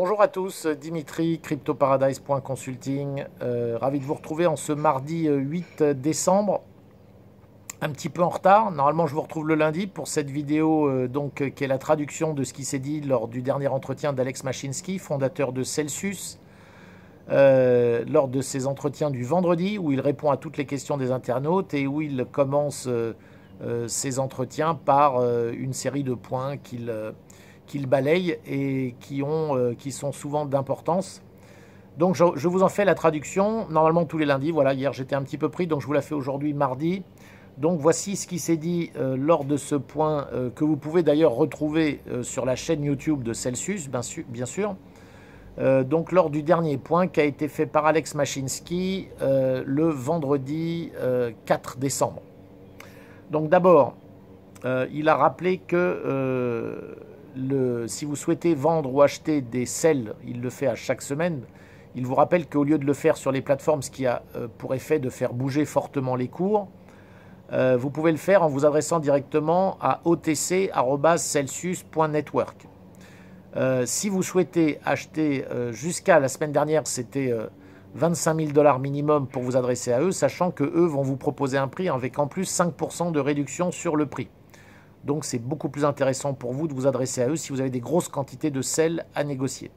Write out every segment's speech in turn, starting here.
Bonjour à tous, Dimitri, cryptoparadise.consulting. Ravi de vous retrouver en ce mardi 8 décembre. Un petit peu en retard. Normalement, je vous retrouve le lundi pour cette vidéo qui est la traduction de ce qui s'est dit lors du dernier entretien d'Alex Mashinsky, fondateur de Celsius, lors de ses entretiens du vendredi, où il répond à toutes les questions des internautes et où il commence ses entretiens par une série de points qu'il balaye et qui sont souvent d'importance. Donc je vous en fais la traduction, normalement tous les lundis. Voilà, hier j'étais un petit peu pris, donc je vous la fais aujourd'hui mardi. Donc voici ce qui s'est dit lors de ce point, que vous pouvez d'ailleurs retrouver sur la chaîne YouTube de Celsius, bien sûr. Donc lors du dernier point qui a été fait par Alex Mashinsky le vendredi 4 décembre. Donc d'abord, il a rappelé que si vous souhaitez vendre ou acheter des sels, il le fait à chaque semaine. Il vous rappelle qu'au lieu de le faire sur les plateformes, ce qui a pour effet de faire bouger fortement les cours, vous pouvez le faire en vous adressant directement à otc@celsius.network. Si vous souhaitez acheter, jusqu'à la semaine dernière, c'était 25 000 $ minimum pour vous adresser à eux, sachant que eux vont vous proposer un prix avec en plus 5% de réduction sur le prix. Donc c'est beaucoup plus intéressant pour vous de vous adresser à eux si vous avez des grosses quantités de sel à négocier.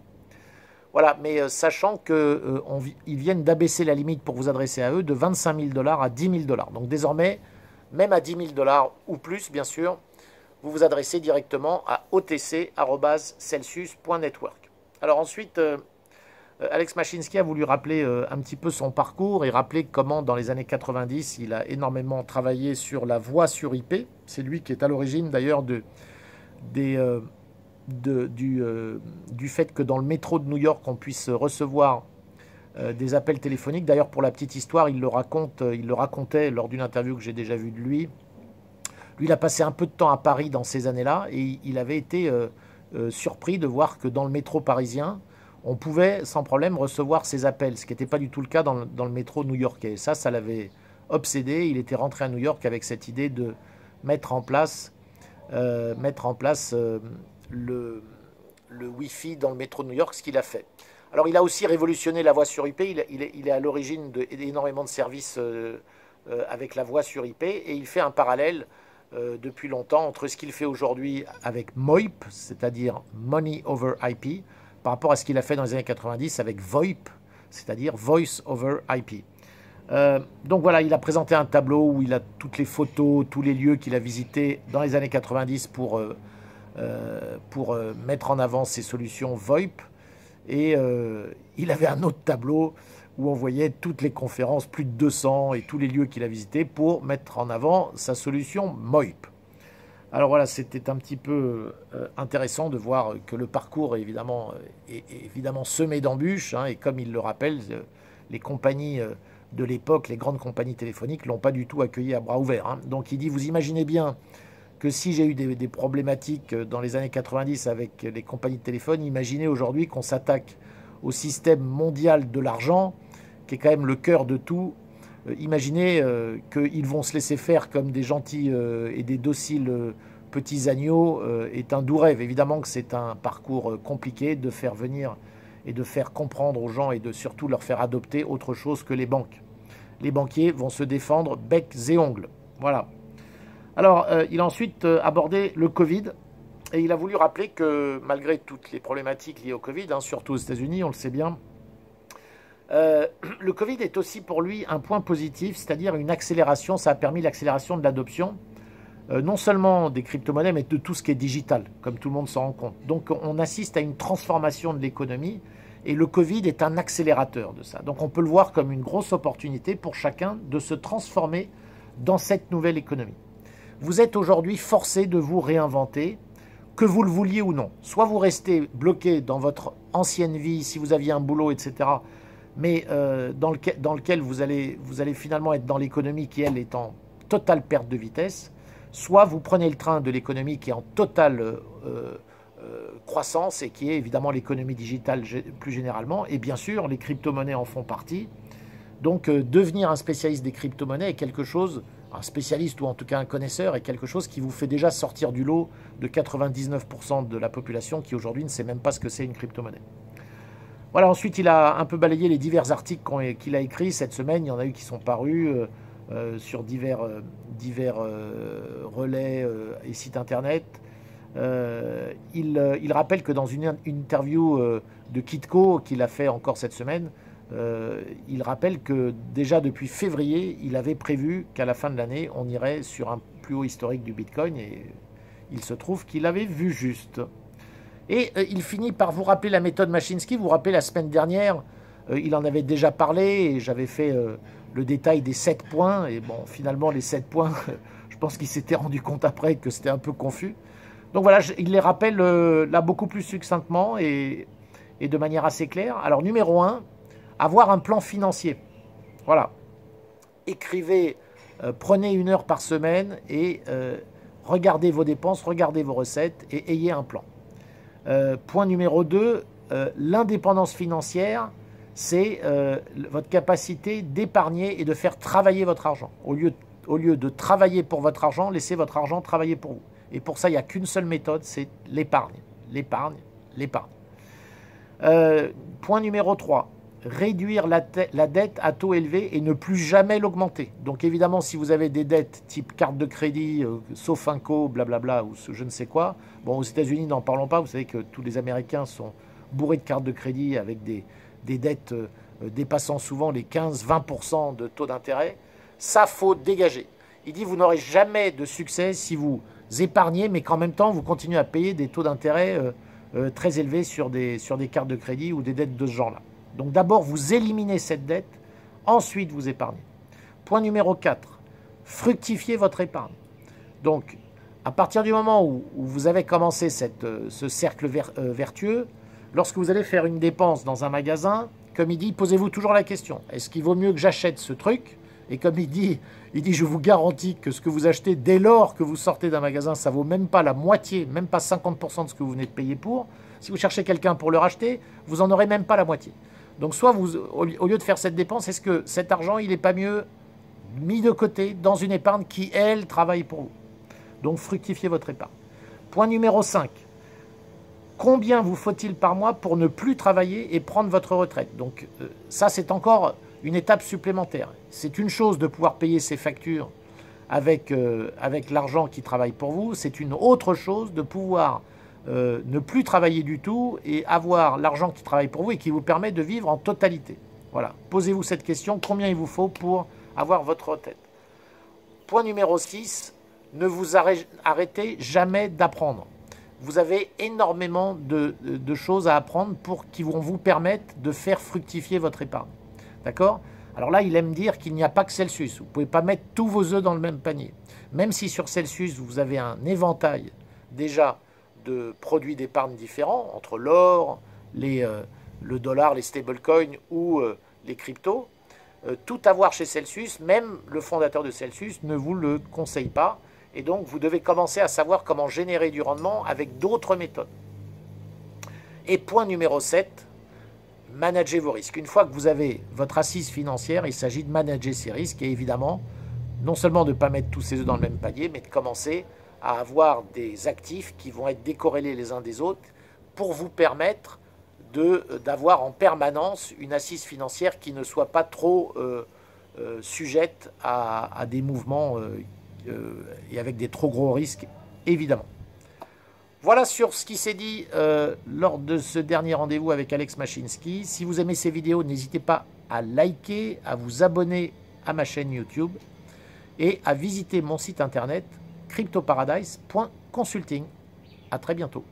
Voilà, mais sachant qu'ils viennent d'abaisser la limite pour vous adresser à eux de 25 000 $ à 10 000 $. Donc désormais, même à 10 000 $ ou plus, bien sûr, vous vous adressez directement à otc@celsius.network. Alors ensuite, Alex Mashinsky a voulu rappeler un petit peu son parcours et rappeler comment dans les années 90, il a énormément travaillé sur la voix sur IP. C'est lui qui est à l'origine d'ailleurs du fait que dans le métro de New York, on puisse recevoir des appels téléphoniques. D'ailleurs, pour la petite histoire, il le racontait lors d'une interview que j'ai déjà vue de lui. Lui, il a passé un peu de temps à Paris dans ces années-là et il avait été surpris de voir que dans le métro parisien, on pouvait sans problème recevoir ces appels, ce qui n'était pas du tout le cas dans le métro new-yorkais. Ça l'avait obsédé. Il était rentré à New York avec cette idée de mettre en place le Wi-Fi dans le métro de New York, ce qu'il a fait. Alors il a aussi révolutionné la voix sur IP, il est à l'origine d'énormément de services avec la voix sur IP, et il fait un parallèle depuis longtemps entre ce qu'il fait aujourd'hui avec MOIP, c'est-à-dire Money over IP, par rapport à ce qu'il a fait dans les années 90 avec VoIP, c'est-à-dire Voice over IP. Donc voilà, il a présenté un tableau où il a toutes les photos, tous les lieux qu'il a visités dans les années 90 pour mettre en avant ses solutions VoIP. Et il avait un autre tableau où on voyait toutes les conférences, plus de 200, et tous les lieux qu'il a visités pour mettre en avant sa solution MOIP. Alors voilà, c'était un petit peu intéressant de voir que le parcours est évidemment semé d'embûches, hein, et comme il le rappelle, les compagnies de l'époque, les grandes compagnies téléphoniques, ne l'ont pas du tout accueilli à bras ouverts. Hein. Donc il dit, vous imaginez bien que si j'ai eu des problématiques dans les années 90 avec les compagnies de téléphone, imaginez aujourd'hui qu'on s'attaque au système mondial de l'argent, qui est quand même le cœur de tout. Imaginez qu'ils vont se laisser faire comme des gentils et des dociles petits agneaux est un doux rêve. Évidemment que c'est un parcours compliqué de faire venir et de faire comprendre aux gens et de surtout leur faire adopter autre chose que les banques. Les banquiers vont se défendre becs et ongles. Voilà. Alors, il a ensuite abordé le Covid et il a voulu rappeler que malgré toutes les problématiques liées au Covid, hein, surtout aux États-Unis, on le sait bien, le Covid est aussi pour lui un point positif, c'est-à-dire une accélération. Ça a permis l'accélération de l'adoption, non seulement des crypto-monnaies, mais de tout ce qui est digital, comme tout le monde s'en rend compte. Donc on assiste à une transformation de l'économie et le Covid est un accélérateur de ça. Donc on peut le voir comme une grosse opportunité pour chacun de se transformer dans cette nouvelle économie. Vous êtes aujourd'hui forcé de vous réinventer, que vous le vouliez ou non. Soit vous restez bloqué dans votre ancienne vie, si vous aviez un boulot, etc., mais dans lequel vous allez finalement être dans l'économie qui, elle, est en totale perte de vitesse, soit vous prenez le train de l'économie qui est en totale croissance et qui est évidemment l'économie digitale plus généralement, et bien sûr, les crypto-monnaies en font partie. Donc, devenir un spécialiste des crypto-monnaies est quelque chose, un spécialiste ou en tout cas un connaisseur, est quelque chose qui vous fait déjà sortir du lot de 99% de la population qui aujourd'hui ne sait même pas ce que c'est une crypto-monnaie. Voilà, ensuite il a un peu balayé les divers articles qu'il a écrits cette semaine. Il y en a eu qui sont parus sur divers relais et sites internet. Il rappelle que dans une interview de Kitco qu'il a fait encore cette semaine, il rappelle que déjà depuis février, il avait prévu qu'à la fin de l'année, on irait sur un plus haut historique du Bitcoin, et il se trouve qu'il avait vu juste. Et il finit par vous rappeler la méthode Mashinsky. Vous vous rappelez, la semaine dernière, il en avait déjà parlé, et j'avais fait le détail des 7 points. Et bon, finalement, les 7 points, je pense qu'il s'était rendu compte après que c'était un peu confus. Donc voilà, il les rappelle là beaucoup plus succinctement et de manière assez claire. Alors, numéro 1, avoir un plan financier. Voilà. Écrivez, prenez 1 heure par semaine et regardez vos dépenses, regardez vos recettes et ayez un plan. Point numéro 2, l'indépendance financière, c'est votre capacité d'épargner et de faire travailler votre argent. Au lieu de travailler pour votre argent, laissez votre argent travailler pour vous. Et pour ça, il n'y a qu'une seule méthode, c'est l'épargne. L'épargne, l'épargne. Point numéro 3, réduire la dette à taux élevé et ne plus jamais l'augmenter. Donc évidemment, si vous avez des dettes type carte de crédit, Sofinco, blablabla, ou je ne sais quoi, bon, aux États-Unis, n'en parlons pas, vous savez que tous les Américains sont bourrés de cartes de crédit avec des dettes dépassant souvent les 15-20% de taux d'intérêt. Ça, faut dégager. Il dit, vous n'aurez jamais de succès si vous épargnez, mais qu'en même temps, vous continuez à payer des taux d'intérêt très élevés sur des cartes de crédit ou des dettes de ce genre-là. Donc d'abord, vous éliminez cette dette, ensuite vous épargnez. Point numéro 4, fructifiez votre épargne. Donc, à partir du moment où vous avez commencé ce cercle vertueux, lorsque vous allez faire une dépense dans un magasin, comme il dit, posez-vous toujours la question, est-ce qu'il vaut mieux que j'achète ce truc? Et comme il dit, je vous garantis que ce que vous achetez dès lors que vous sortez d'un magasin, ça ne vaut même pas la moitié, même pas 50% de ce que vous venez de payer pour. Si vous cherchez quelqu'un pour le racheter, vous n'en aurez même pas la moitié. Donc soit vous, au lieu de faire cette dépense, est-ce que cet argent, il n'est pas mieux mis de côté dans une épargne qui, elle, travaille pour vous? Donc fructifiez votre épargne. Point numéro 5. Combien vous faut-il par mois pour ne plus travailler et prendre votre retraite? Donc ça, c'est encore une étape supplémentaire. C'est une chose de pouvoir payer ses factures avec l'argent qui travaille pour vous. C'est une autre chose de pouvoir ne plus travailler du tout et avoir l'argent qui travaille pour vous et qui vous permet de vivre en totalité. Voilà. Posez-vous cette question, combien il vous faut pour avoir votre retraite? Point numéro 6, ne vous arrêtez jamais d'apprendre. Vous avez énormément de choses à apprendre qui vont vous permettre de faire fructifier votre épargne. D'accord? Alors là, il aime dire qu'il n'y a pas que Celsius. Vous ne pouvez pas mettre tous vos œufs dans le même panier. Même si sur Celsius, vous avez un éventail déjà de produits d'épargne différents, entre l'or, le dollar, les stablecoins ou les cryptos, tout avoir chez Celsius, même le fondateur de Celsius ne vous le conseille pas. Et donc, vous devez commencer à savoir comment générer du rendement avec d'autres méthodes. Et point numéro 7, managez vos risques. Une fois que vous avez votre assise financière, il s'agit de manager ces risques et évidemment, non seulement de ne pas mettre tous ses œufs dans le même panier, mais de commencer à avoir des actifs qui vont être décorrélés les uns des autres pour vous permettre d'avoir en permanence une assise financière qui ne soit pas trop sujette à des mouvements et avec des trop gros risques, évidemment. Voilà sur ce qui s'est dit lors de ce dernier rendez-vous avec Alex Mashinsky. Si vous aimez ces vidéos, n'hésitez pas à liker, à vous abonner à ma chaîne YouTube et à visiter mon site internet cryptoparadise.consulting. À très bientôt.